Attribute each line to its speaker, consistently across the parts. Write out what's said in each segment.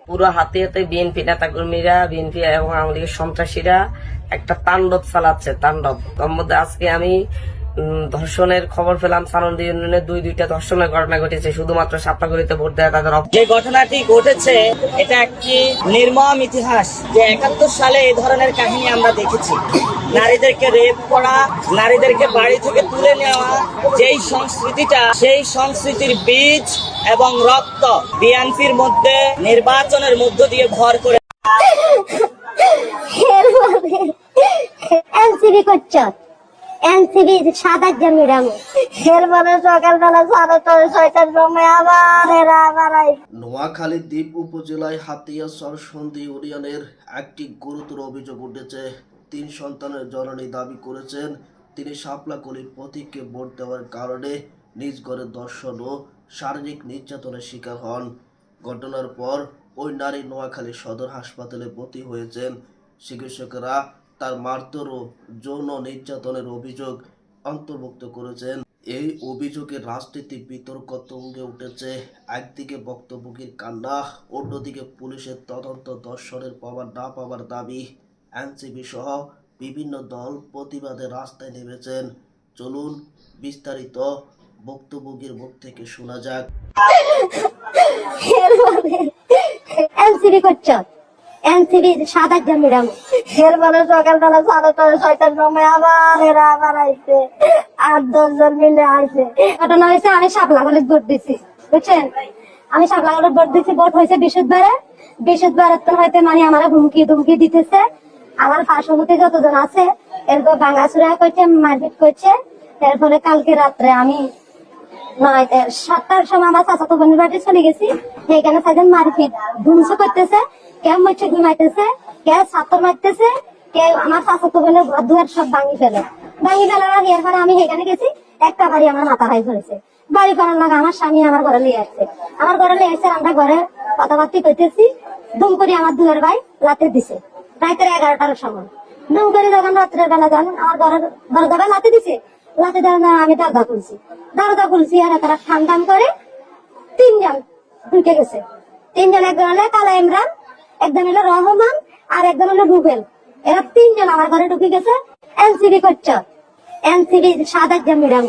Speaker 1: পুরো হাতে হাতে বিএনপি নেতাকর্মীরা, বিএনপি এবং আওয়ামী লীগের সন্ত্রাসীরা একটা তাণ্ডব চালাচ্ছে, তাণ্ডব। তার মধ্যে আজকে আমি ধর্ষণের খবর পেলাম, সানন্দী ইউনিয়নে দুইটা ধর্ষণের ঘটনা ঘটেছে শুধুমাত্র সাপলাগুড়িতে ভোট দেয় তাদের।
Speaker 2: যে ঘটনাটি ঘটেছে এটা একটি নির্মম ইতিহাস, যে 71 সালে এই ধরনের কাহিনী আমরা দেখেছি। নারীদেরকে রেপ করা, নারীদেরকে বাড়ি থেকে তুলে নেওয়া, যেই সংস্কৃতিটা, সেই সংস্কৃতির বীজ এবং রক্ত বিএনপির মধ্যে নির্বাচনের মধ্য দিয়ে ভর করে
Speaker 3: এনসিবি করছে। এনসিবি সাদা জমিরাম এরপরে সকালবেলা 6:30-6টার সময় আবার এরা আবার
Speaker 4: নোয়াখালী দ্বীপ উপজেলায় হাতিয়া সরসন্ধি ইউনিয়নের একটি গুরুতর অভিযোগ উঠেছে। 3 সন্তানের জননী দাবি করেছেন তিনি শাপলাকলির প্রতীককে ভোট দেওয়ার কারণে নিজ ঘরে ধর্ষণ ও শারীরিক নির্যাতনের শিকার হন। ঘটনার পর ওই নারী নোয়াখালী সদর হাসপাতালে ভর্তি হয়েছেন। চিকিৎসকেরা তার মারধর ও যৌন নির্যাতনের অভিযোগ অন্তর্ভুক্ত করেছেন। এই অভিযোগে রাজনীতি বিতর্ক তুঙ্গে উঠেছে। একদিকে ভুক্তভোগীর কান্না, অন্যদিকে পুলিশের তদন্ত ধর্ষণের পাওয়ার না পাওয়ার দাবি। এনসিবি সহ বিভিন্ন দল প্রতিবাদে রাস্তায় নেমেছেন। চলুন বিস্তারিত ভুক্তভোগীর মুখ থেকে শোনা যাক।
Speaker 3: এনসিবি করছে। এনসিবি সাদা জমিরাম এরপরে সকালবেলা 6:30-6টার সময় আবার এরা আবার আইছে, 8-10 জন মিলে আইছে। ঘটনা হয়েছে আমি শাপলাকলিতে ভোট দিছি, বুঝছেন? আমি শাপলাকলিতে ভোট দিছি। ভোট হয়েছে বৃহস্পতিবারে তো হয়তো মানে আমার হুমকি দিতেছে। আমার পার্শ্ববর্তী যতজন আছে এরপর ভাঙাচুরা করছে, মারপিট করছে। এরপরে কালকে রাত্রে আমি 7টার সময় আমার চাচাতো বোনের বাড়ি চলে গেছি। এখানে সাইজন মারপিট ধুমসে করতেছে, কেউ মরছে ঘুমাইতেছে, কেউ ছাত্র মারতেছে, কেউ আমার চাচাতো বোনের ঘর দুয়ার সব ভাঙি ফেলার এরপরে আমি এখানে গেছি। একটা বাড়ি আমার মাথা ভাই ধরেছে। বাড়ি করার লাগে আমার স্বামী আমার ঘরে নিয়ে আসছে। আমার ঘরে নিয়ে এসে আমরা ঘরে কথাবার্তা করতেছি। দুম করে আমার দুয়ার ভাই লাতে দিছে রাতের 11টার সময়। দুম করে যখন রাত্রের বেলা যান আমার ঘরের দরজা লাতে দিছে। লাতে দেওয়া আমি দরজা খুলছি আর তারা ঠান্ডান করে 3 জন ঢুকে গেছে। 3 জন, একজন হলো কালা ইমরান, একজন হলো রহমান আর একজন হলো রুবেল। এরা 3 জন আমার ঘরে ঢুকে গেছে। এনসিবি করছে। এনসিবি সাদা জমিরাম,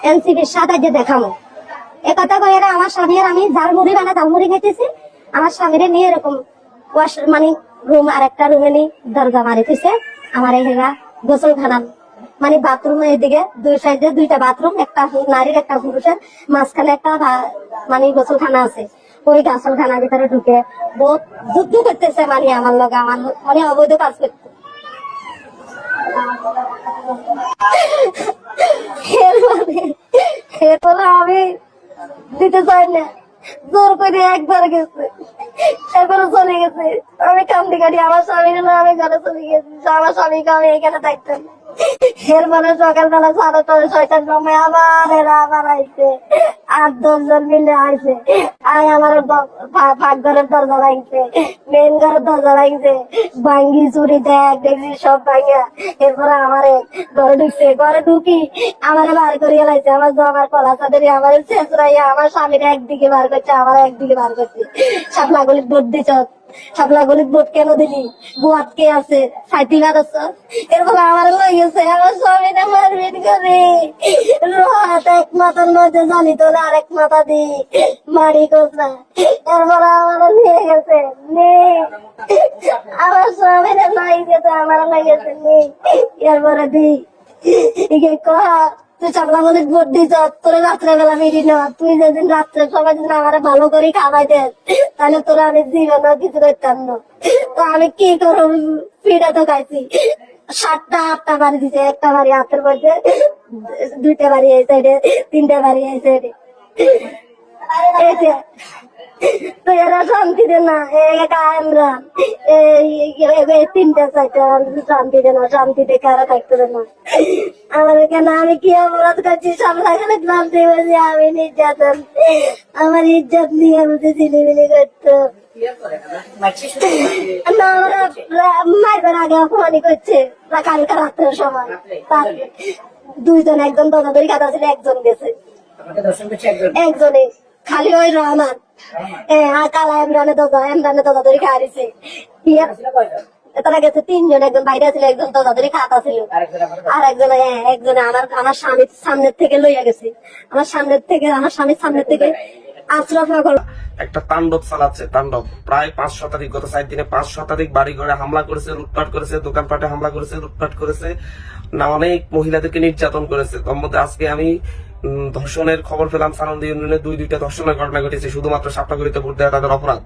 Speaker 3: এনসিবি সাদা যে দেখামো এ কথা কয়ে এরা আমার স্বামী আর আমি ঝালমুড়ি খাইতেছি। আমার স্বামীরে নিয়ে এরকম মানে রুম আর একটা রুমে নিয়ে দরজা মারিতেছে। আমার এরা গোসলখানা মানে বাথরুম, এদিকে 2 সাইডে 2টা বাথরুম, একটা নারীর একটা পুরুষের, মাঝখানে একটা মানে গোসলখানা আছে। ওই গোসলখানার ভিতরে ঢুকে বহুত যুদ্ধ করতেছে, মানে আমার লগে আমার মানে অবৈধ কাজ করতে। এরপরে আমি দিতে চাই না, জোর করে একবার গেছে, এরপরে চলে গেছে। আমি কান্দি কাটি আমার স্বামী আমি ঘরে চলে গেছি। আমার স্বামীকে আমি এখানে থাকতাম। এরপরে সকালবেলা 6:30-6টার সময় আবার এরা আবার আইছে, 8-10 জন মিলে আইছে। আমার পাকঘরের দরজা লাগছে, মেন ঘরের দরজা লাগছে, ভাঙ্গি চুরি দেখছি সব ভাঙ্গা। এরপরে আমার ঘরে ঢুকছে। ঘরে ঢুকি আমার বার করিয়ে লাগছে। আমার কলা চাঁদের আমার শেষরাইয়া আমার স্বামীর একদিকে বার করছে, আমার একদিকে বার করছে। শাপলাকলির ভোট দিছ, শাপলাকলির ভোট কেন দিলি? গোয়াত কে আছে? সাইতিঘাত আছে। এরপরে আমার গেছে আমার স্বামীটা মারপিট করে রাত এক মাথার মধ্যে জানি তো আরেক মাথা দি মারি কোথা। এরপরে আমার নিয়ে গেছে আমার স্বামীটা নাই গেছে, আমার লেগেছে এরপরে দি কহা তুই শাপলাকলির ভোট দিছ, তোর রাত্রেবেলা বেরি না। তুই যেদিন রাত্রে সবাই যদি আমার ভালো করে খাওয়াই দেন তাহলে তোরা আমি জীবন কিছু করতাম না। তো আমি কি করব? পিঠা তো খাইছি। 7টা-8টা বাড়ি দিছে, একটা বাড়ি হাতের মধ্যে, 2টা বাড়ি এই সাইডে, 3টা বাড়ি এই সাইডে। তো এরা শান্তি দেন না, আমরা 3টা 4টা শান্তি দেন না, শান্তি দেখে আর থাকতে দেন না আমাদের। কেন আমি কি অপরাধ করছি? শাপলাকলির ক্লান্তি বলছি আমি নির্যাতন, আমার ইজ্জত নিয়ে আমাদের ঝিলিমিলি করতো। মারবার আগে অপমানি করছে কালকে রাত্রের সময়। তার 2 জন, একজন দরজা ধরে কাটা ছিল, একজন গেছে, একজনে খালি ওই রহমান কালা এমরানে দাদা ধরে খাওয়াইছে তারা গেছে 3 জন, একজন বাইরে ছিল, একজন দাদা ধরে খাতা ছিল, আর একজন আমার স্বামীর সামনের থেকে লইয়া গেছে, আমার স্বামীর সামনের থেকে আশ্রফ
Speaker 1: একটা তাণ্ডব চালাচ্ছে, তাণ্ডব। প্রায় 5 শতাধিক, গত 4 দিনে 5 শতাধিক বাড়ি ঘরে হামলা করেছে, লুটপাট করেছে, দোকানপাটে হামলা করেছে, লুটপাট করেছে, না অনেক মহিলাদেরকে নির্যাতন করেছে। তার মধ্যে আজকে আমি ধর্ষণের খবর পেলাম, সানন্দী ইউনিয়নে দুইটা ধর্ষণের ঘটনা ঘটেছে, শুধুমাত্র সাপটাগুড়িতে ভোট দেওয়া তাদের অপরাধ।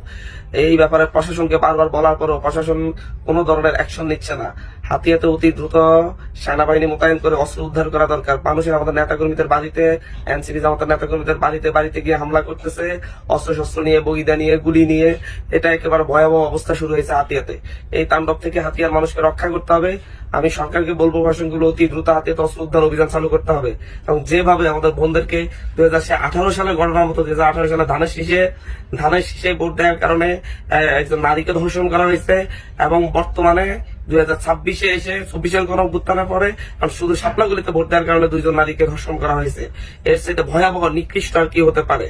Speaker 1: এই ব্যাপারে প্রশাসনকে বারবার বলার পরও প্রশাসন কোনো ধরনের অ্যাকশন নিচ্ছে না। হাতিয়াতে অতি দ্রুত সেনাবাহিনী মোতায়েন করে অস্ত্র উদ্ধার করা দরকার। মানুষের, আমাদের নেতাকর্মীদের বাড়িতে, এনসিপি জামাতের নেতাকর্মীদের বাড়িতে গিয়ে হামলা করতেছে, অস্ত্র নিয়ে, বগিদা নিয়ে, গুলি নিয়ে। এটা একেবারে ভয়াবহ অবস্থা শুরু হয়েছে হাতিয়াতে। এই তাণ্ডব থেকে হাতিয়ার মানুষকে রক্ষা করতে হবে। আমি সরকারকে বলবো, প্রশাসনগুলো অতি দ্রুত হাতিয়াতে অস্ত্র উদ্ধার অভিযান চালু করতে হবে। এবং যেভাবে আমাদের বোনদেরকে 2018 সালের ঘটনার মতো 2018 সালে ধানের শীষে ভোট দেওয়ার কারণে একজন নারীকে ধর্ষণ করা হয়েছে, এবং বর্তমানে 2026-এ এসে 24 গণঅভ্যুত্থানের পরে শুধু শাপলাগুলিতে ভোট দেওয়ার কারণে 2 জন নারীকে ধর্ষণ করা হয়েছে। এর সাথে ভয়াবহ নিকৃষ্ট আর কি হতে পারে।